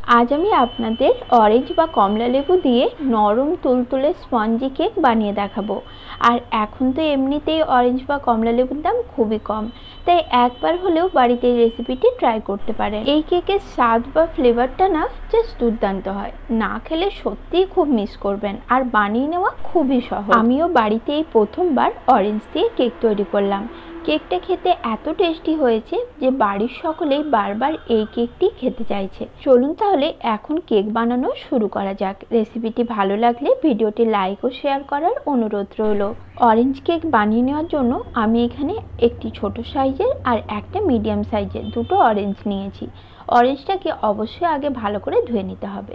আজ আমি আপনাদের অরেঞ্জ বা কমলা লেবু দিয়ে নরম তুলতুলে স্পঞ্জি কেক বানিয়ে দেখাবো। আর এখন তো এমনিতেই অরেঞ্জ বা কমলা লেবুর দাম খুবই কম, তাই একবার হলেও বাড়িতে এই রেসিপিটি ট্রাই করতে পারেন। এই কেকের স্বাদ বা ফ্লেভারটা না জাস্ট দুর্দান্ত হয়, না খেলে সত্যিই খুব মিস করবেন। আর বানিয়ে নেওয়া খুবই সহজ। আমিও বাড়িতে এই প্রথমবার অরেঞ্জ দিয়ে কেক তৈরি করলাম। কেকটা খেতে এত টেস্টি হয়েছে যে বাড়ির সকলেই বারবার এই কেকটি খেতে চাইছে। চলুন তাহলে এখন কেক বানানো শুরু করা যাক। রেসিপিটি ভালো লাগলে ভিডিওটি লাইক ও শেয়ার করার অনুরোধ রইল। অরেঞ্জ কেক বানিয়ে নেওয়ার জন্য আমি এখানে একটি ছোট সাইজের আর একটা মিডিয়াম সাইজের দুটো অরেঞ্জ নিয়েছি। অরেঞ্জটাকে অবশ্যই আগে ভালো করে ধুয়ে নিতে হবে।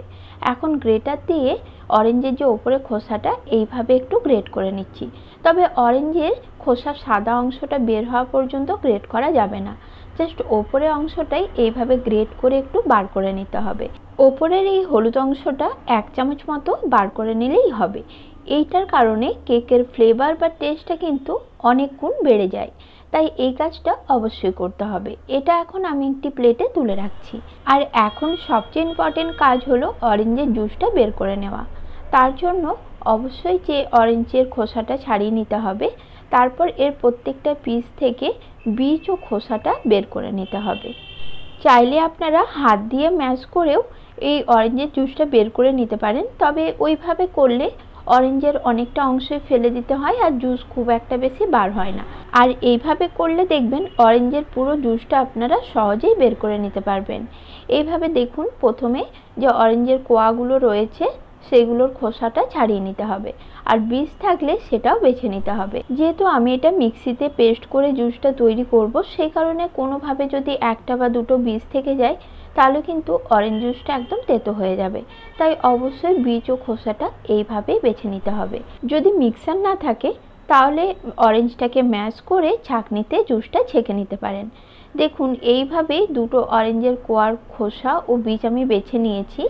এখন গ্রেটার দিয়ে অরেঞ্জের যে ওপরে খোসাটা এইভাবে একটু গ্রেট করে নিচ্ছি। তবে অরেঞ্জের খোসার সাদা অংশটা বের হওয়া পর্যন্ত গ্রেট করা যাবে না, জাস্ট ওপরের অংশটাই এইভাবে গ্রেট করে একটু বার করে নিতে হবে। ওপরের এই হলুদ অংশটা 1 চামচ মতো বার করে নিলেই হবে। এইটার কারণে কেকের ফ্লেভার বা টেস্টটা কিন্তু অনেক গুণ বেড়ে যায়, তাই এই কাজটা অবশ্যই করতে হবে। এটা এখন আমি একটি প্লেটে তুলে রাখছি। আর এখন সবচেয়ে ইম্পর্টেন্ট কাজ হলো অরেঞ্জের জুসটা বের করে নেওয়া। তার জন্য অবশ্যই যে অরেঞ্জের খোসাটা ছাড়িয়ে নিতে হবে, তারপর এর প্রত্যেকটা পিস থেকে বীজ ও খোসাটা বের করে নিতে হবে। চাইলে আপনারা হাত দিয়ে ম্যাশ করেও এই অরেঞ্জের জুসটা বের করে নিতে পারেন, তবে ওইভাবে করলে অরেঞ্জের অনেকটা অংশই ফেলে দিতে হয় আর জুস খুব একটা বেশি বার হয় না। আর এইভাবে করলে দেখবেন অরেঞ্জের পুরো জুসটা আপনারা সহজেই বের করে নিতে পারবেন। এইভাবে দেখুন, প্রথমে যে অরেঞ্জের কোয়াগুলো রয়েছে সেগুলোর খোসাটা ছাড়িয়ে নিতে হবে, আর বীজ থাকলে সেটাও বেছে নিতে হবে। যেহেতু আমি এটা মিক্সিতে পেস্ট করে জুসটা তৈরি করব, সেই কারণে কোনোভাবে যদি একটা বা দুটো বীজ থেকে যায় তাহলে কিন্তু অরেঞ্জ জুসটা একদম তেতো হয়ে যাবে। তাই অবশ্যই বীজ ও খোসাটা এইভাবেই বেছে নিতে হবে। যদি মিক্সার না থাকে তাহলে অরেঞ্জটাকে ম্যাশ করে ছাঁকনিতে জুসটা ছেঁকে নিতে পারেন। দেখুন, এইভাবেই দুটো অরেঞ্জের কোয়ার খোসা ও বীজ আমি বেছে নিয়েছি।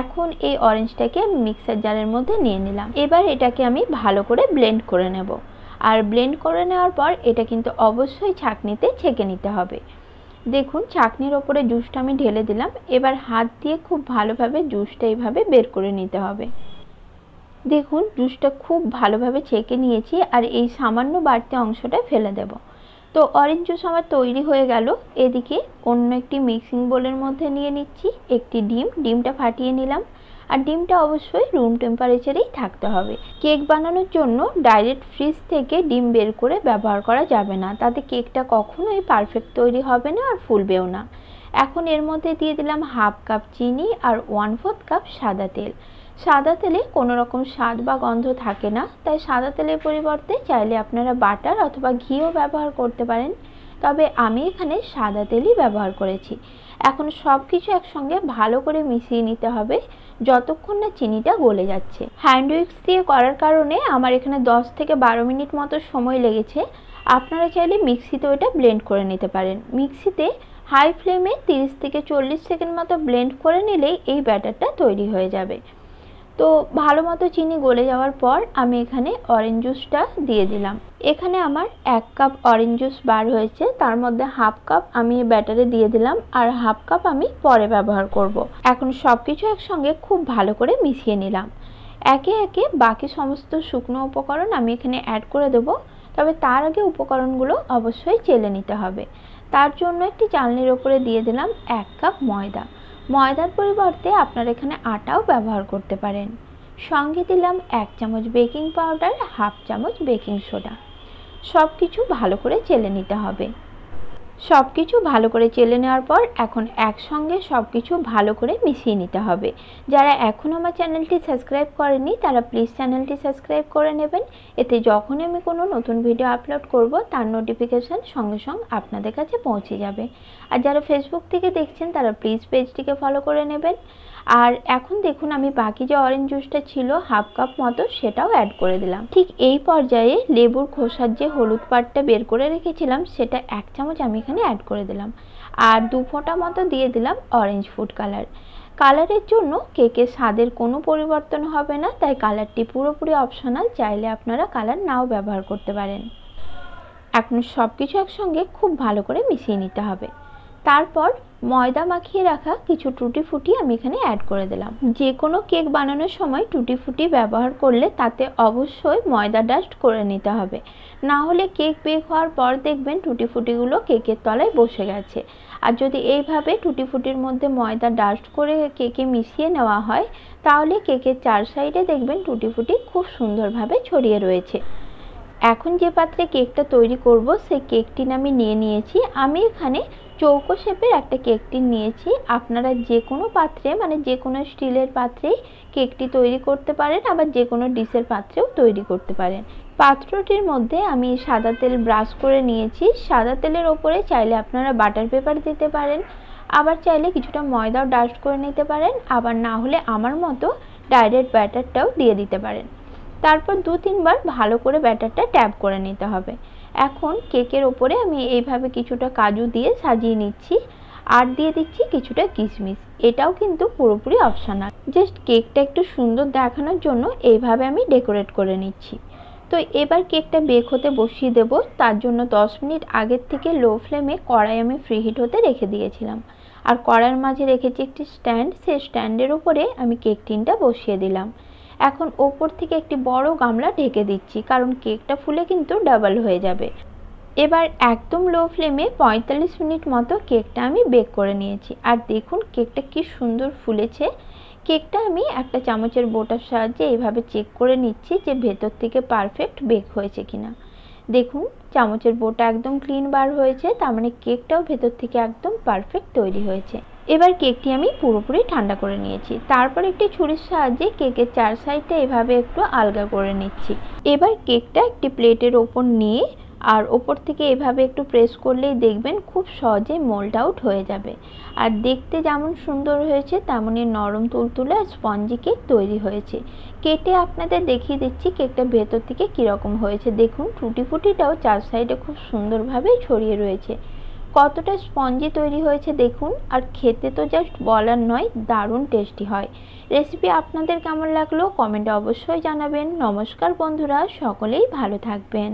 এখন এই অরেঞ্জটাকে আমি মিক্সার জারের মধ্যে নিয়ে নিলাম। এবার এটাকে আমি ভালো করে ব্লেন্ড করে নেব। আর ব্লেন্ড করে নেওয়ার পর এটা কিন্তু অবশ্যই ছাঁকনিতে ছেঁকে নিতে হবে। দেখুন, ছাঁকনির ওপরে জুসটা আমি ঢেলে দিলাম। এবার হাত দিয়ে খুব ভালোভাবে জুসটা এইভাবে বের করে নিতে হবে। দেখুন, জুসটা খুব ভালোভাবে ছেঁকে নিয়েছি, আর এই সামান্য বাড়তি অংশটা ফেলে দেব। তো অরেঞ্জ জুস আমার তৈরি হয়ে গেল। এদিকে অন্য একটি মিক্সিং বোলের মধ্যে নিয়ে নিচ্ছি একটি ডিমটা ফাটিয়ে নিলাম। আর ডিমটা অবশ্যই রুম টেম্পারেচারেই থাকতে হবে। কেক বানানোর জন্য ডাইরেক্ট ফ্রিজ থেকে ডিম বের করে ব্যবহার করা যাবে না, তাতে কেকটা কখনোই পারফেক্ট তৈরি হবে না আর ফুলবেও না। এখন এর মধ্যে দিয়ে দিলাম 1/2 কাপ চিনি আর 1/4 কাপ সাদা তেল। সাদা তেলে কোনো রকম স্বাদ বা গন্ধ থাকে না, তাই সাদা তেলের পরিবর্তে চাইলে আপনারা বাটার অথবা ঘিও ব্যবহার করতে পারেন, তবে আমি এখানে সাদা তেলই ব্যবহার করেছি। এখন সব কিছু একসঙ্গে ভালো করে মিশিয়ে নিতে হবে যতক্ষণ না চিনিটা গলে যাচ্ছে। হ্যান্ড উইক্স দিয়ে করার কারণে আমার এখানে 10 থেকে 12 মিনিট মতো সময় লেগেছে। আপনারা চাইলে মিক্সিতে ওটা ব্লেন্ড করে নিতে পারেন। মিক্সিতে হাই ফ্লেমে 30 থেকে 40 সেকেন্ড মতো ব্লেন্ড করে নিলেই এই ব্যাটারটা তৈরি হয়ে যাবে। তো ভালো মতো চিনি গলে যাওয়ার পর আমি এখানে অরেঞ্জ জুসটা দিয়ে দিলাম। এখানে আমার 1 কাপ অরেঞ্জ জুস বার হয়েছে, তার মধ্যে 1/2 কাপ আমি ব্যাটারে দিয়ে দিলাম আর 1/2 কাপ আমি পরে ব্যবহার করব। এখন সব কিছু একসঙ্গে খুব ভালো করে মিশিয়ে নিলাম। একে একে বাকি সমস্ত শুকনো উপকরণ আমি এখানে অ্যাড করে দেবো, তবে তার আগে উপকরণগুলো অবশ্যই চেলে নিতে হবে। তার জন্য একটি চালনির ওপরে দিয়ে দিলাম 1 কাপ ময়দা। ময়দার পরিবর্তে আপনারা এখানে আটাও ব্যবহার করতে পারেন। সঙ্গে দিলাম 1 চামচ বেকিং পাউডার, 1/2 চামচ বেকিং সোডা। সব কিছু ভালো করে চেলে নিতে হবে। সব কিছু ভালো করে চেলে নেওয়ার পর এখন একসঙ্গে সব কিছু ভালো করে মিশিয়ে নিতে হবে। যারা এখনও আমার চ্যানেলটি সাবস্ক্রাইব করেনি তারা প্লিজ চ্যানেলটি সাবস্ক্রাইব করে নেবেন, এতে যখন আমি কোনো নতুন ভিডিও আপলোড করব তার নোটিফিকেশান সঙ্গে সঙ্গে আপনাদের কাছে পৌঁছে যাবে। আর যারা ফেসবুক থেকে দেখছেন তারা প্লিজ পেজটিকে ফলো করে নেবেন। আর এখন দেখুন, আমি বাকি যে অরেঞ্জ জুসটা ছিল 1/2 কাপ মতো সেটাও অ্যাড করে দিলাম। ঠিক এই পর্যায়ে লেবুর খোসার যে হলুদ পাটটা বের করে রেখেছিলাম সেটা 1 চামচ আমি এখানে অ্যাড করে দিলাম। আর 2 ফোঁটা মতো দিয়ে দিলাম অরেঞ্জ ফুড কালার। কালারের জন্য কেকের স্বাদের কোনো পরিবর্তন হবে না, তাই কালারটি পুরোপুরি অপশনাল, চাইলে আপনারা কালার নাও ব্যবহার করতে পারেন। এখন সব কিছু একসঙ্গে খুব ভালো করে মিশিয়ে নিতে হবে। তারপর ময়দা মাখিয়ে রাখা কিছু টুটি ফুটি আমি এখানে অ্যাড করে দিলাম। যে কোনো কেক বানানোর সময় টুটি ফুটি ব্যবহার করলে তাতে অবশ্যই ময়দা ডাস্ট করে নিতে হবে, না হলে কেক বেক হওয়ার পর দেখবেন টুটি ফুটিগুলো কেকের তলায় বসে গেছে। আর যদি এইভাবে টুটি ফুটির মধ্যে ময়দা ডাস্ট করে কেকে মিশিয়ে নেওয়া হয় তাহলে কেকের চার সাইডে দেখবেন টুটি ফুটি খুব সুন্দরভাবে ছড়িয়ে রয়েছে। এখন যে পাত্রে কেকটা তৈরি করব সেই কেকটি আমি নিয়েছি। আমি এখানে চৌকো শেপের একটা কেক টিন নিয়েছি। আপনারা যে কোনো পাত্রে মানে যে কোনো স্টিলের পাত্রেই কেকটি তৈরি করতে পারেন, আবার যে কোনো ডিশের পাত্রেও তৈরি করতে পারেন। পাত্রটির মধ্যে আমি সাদা তেল ব্রাশ করে নিয়েছি। সাদা তেলের ওপরে চাইলে আপনারা বাটার পেপার দিতে পারেন, আবার চাইলে কিছুটা ময়দাও ডাস্ট করে নিতে পারেন, আবার না হলে আমার মতো ডাইরেক্ট ব্যাটারটাও দিয়ে দিতে পারেন। তারপর 2-3 বার ভালো করে ব্যাটারটা ট্যাপ করে নিতে হবে। এখন কেকের ওপরে আমি এইভাবে কিছুটা কাজু দিয়ে সাজিয়ে নিচ্ছি, আর দিয়ে দিচ্ছি কিছুটা কিশমিশ। এটাও কিন্তু পুরোপুরি অপশনাল, জাস্ট কেকটা একটু সুন্দর দেখানোর জন্য এইভাবে আমি ডেকোরেট করে নিচ্ছি। তো এবার কেকটা বেক হতে বসিয়ে দেব। তার জন্য 10 মিনিট আগের থেকে লো ফ্লেমে কড়াই আমি ফ্রিহিট হতে রেখে দিয়েছিলাম, আর কড়াইয়ের মাঝে রেখেছি একটি স্ট্যান্ড। সেই স্ট্যান্ডের উপরে আমি কেক টিনটা বসিয়ে দিলাম। এখন ওপর থেকে একটি বড় গামলা ঢেকে দিচ্ছি, কারণ কেকটা ফুলে কিন্তু ডাবল হয়ে যাবে। এবার একদম লো ফ্লেমে 45 মিনিট মতো কেকটা আমি বেক করে নিয়েছি, আর দেখুন কেকটা কি সুন্দর ফুলেছে। কেকটা আমি একটা চামচের বোটার সাহায্যে এইভাবে চেক করে নিচ্ছি যে ভেতর থেকে পারফেক্ট বেক হয়েছে কিনা। দেখুন চামচের বোটা একদম ক্লিন বার হয়েছে, তার মানে কেকটাও ভেতর থেকে একদম পারফেক্ট তৈরি হয়েছে। এবার কেকটি আমি পুরোপুরি ঠান্ডা করে নিয়েছি। তারপর একটি ছুরির সাহায্যে কেকের চার সাইডটা এভাবে একটু আলগা করে নিচ্ছি। এবার কেকটা একটি প্লেটের ওপর নিয়ে আর ওপর থেকে এভাবে একটু প্রেস করলেই দেখবেন খুব সহজেই মোল্ড আউট হয়ে যাবে। আর দেখতে যেমন সুন্দর হয়েছে তেমনই নরম তুলতুলে আর স্পঞ্জি কেক তৈরি হয়েছে। কেটে আপনাদের দেখিয়ে দিচ্ছি কেকটা ভেতর থেকে কীরকম হয়েছে। দেখুন টুটি ফুটিটাও চার সাইডে খুব সুন্দরভাবে ছড়িয়ে রয়েছে। কতটা স্পঞ্জি তৈরি হয়েছে দেখুন, আর খেতে তো জাস্ট বলার নয়, দারুণ টেস্টি হয়। রেসিপি আপনাদের কেমন লাগলো কমেন্টে অবশ্যই জানাবেন। নমস্কার বন্ধুরা, সকলেই ভালো থাকবেন।